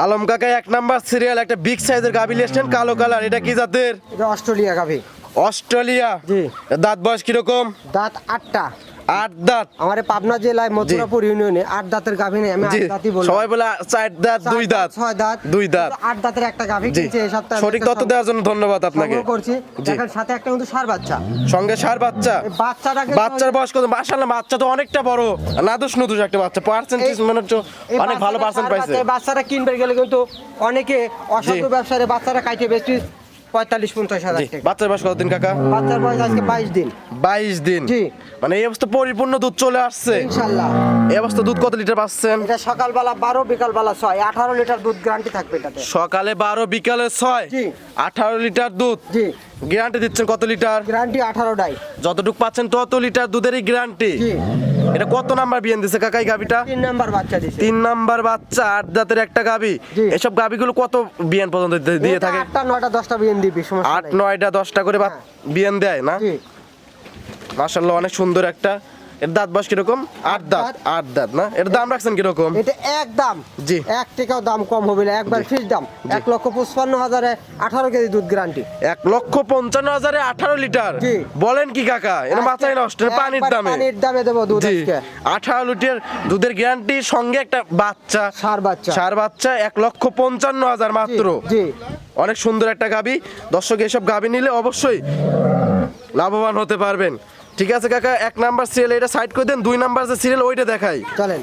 আলম কাকা 1 number serial একটা big সাইজের গাভী লিয়েছেন কালো কালার, এটা কি জাতের? এটা অস্ট্রেলিয়া গাভী। অস্ট্রেলিয়া। জি। দাঁত বয়স কিরকম? দাঁত 8টা। 8 দাঁত। আমার পাবনা জেলায় মথুরাপুর ইউনিয়নে 8 দাঁতের গাভী নেই, আমি 8 দাঁতই বলি। সবাই বলে 4 দাঁত 2 দাঁত 6 দাঁত 2 দাঁত। 8 দাঁতের একটা গাভী কিনছে এই সপ্তাহে। সঠিক তথ্য দেওয়ার জন্য ধন্যবাদ আপনাকে। করছি দেখেন সাথে একটা কিন্তু ষাঁড় বাচ্চা। সঙ্গে ষাঁড় বাচ্চা। এই বাচ্চাটাকে বাচ্চার বয়স কত? মাশাআল্লাহ বাচ্চা তো অনেকটা বড়, নাদুস নুদুস একটা বাচ্চা, পার্সেন্টেজ মানে হচ্ছে অনেক ভালো পার্সেন্ট পাইছে। এই বাচ্চাটা কিনবে গেলে কিন্তু অনেকে অসাধু ব্যবসায়ী বাচ্চাটা কাটে বেশি 45-50 হাজার টাকা। বাচ্চার বয়স কতদিন কাকা? বাচ্চার বয়স আজকে 22 দিন। 22 দিন। জি। মানে এই অবস্থা পরিপূর্ণ দুধ চলে আসছে ইনশাআল্লাহ। এই অবস্থা দুধ কত লিটার পাচ্ছেন? এটা সকালবেলা 12, বিকালবেলা 6, 18 লিটার দুধ গ্যারান্টি থাকবে এটাতে। সকালে 12, বিকালে 6। জি। 18 লিটার দুধ। জি। গ্যারান্টি দিচ্ছেন কত লিটার? গ্যারান্টি 18টাই। যতটুকু পাচ্ছেন তত লিটার দুধেরই গ্যারান্টি। জি। এটা কত নাম্বার বিয়ান দিছে কাকা এই গাবিটা? 3 নাম্বার বাচ্চা দিছে। 3 নাম্বার বাচ্চা, 8 দাঁতের একটা গাবি। জি। এসব গাবিগুলো কত বিয়ান পর্যন্ত দিয়ে থাকে? 8টা 9টা 10টা বিয়ান দিবি, সমস্যা 8 নাই। 9টা 10টা করে বিয়ান দেয় না? জি। মাশাআল্লাহ অনেক সুন্দর একটা। এর দাঁত বয়স কিরকম? 8 দাঁত। 8 দাঁত না? এর দাম রাখছেন কিরকম? এটা একদম জি। 1 টাকাও দাম কম হবে না, একবার ফিক্স দাম। 1,55,000-এ 18 কেজি দুধ গ্যারান্টি। 1,55,000-এ 18 লিটার। জি। বলেন কি কাকা? এটা মাথায় নষ্ট, এটা পানির একবার দামে। পানির দামে দেব দুধ জি। আজকে। 18 লিটার দুধের গ্যারান্টি, সঙ্গে একটা বাচ্চা, ষাঁড় বাচ্চা। ষাঁড় বাচ্চা 1,55,000 মাত্র। জি। অনেক সুন্দর একটা গাবি। দর্শক এসব গাবি নিলে অবশ্যই লাভবান হতে পারবেন। ঠিক আছে কাকা, 1 নাম্বার সিরিয়াল এটা সাইড করে দেন, 2 নাম্বার যে সিরিয়াল ওইটা দেখাই। চলেন।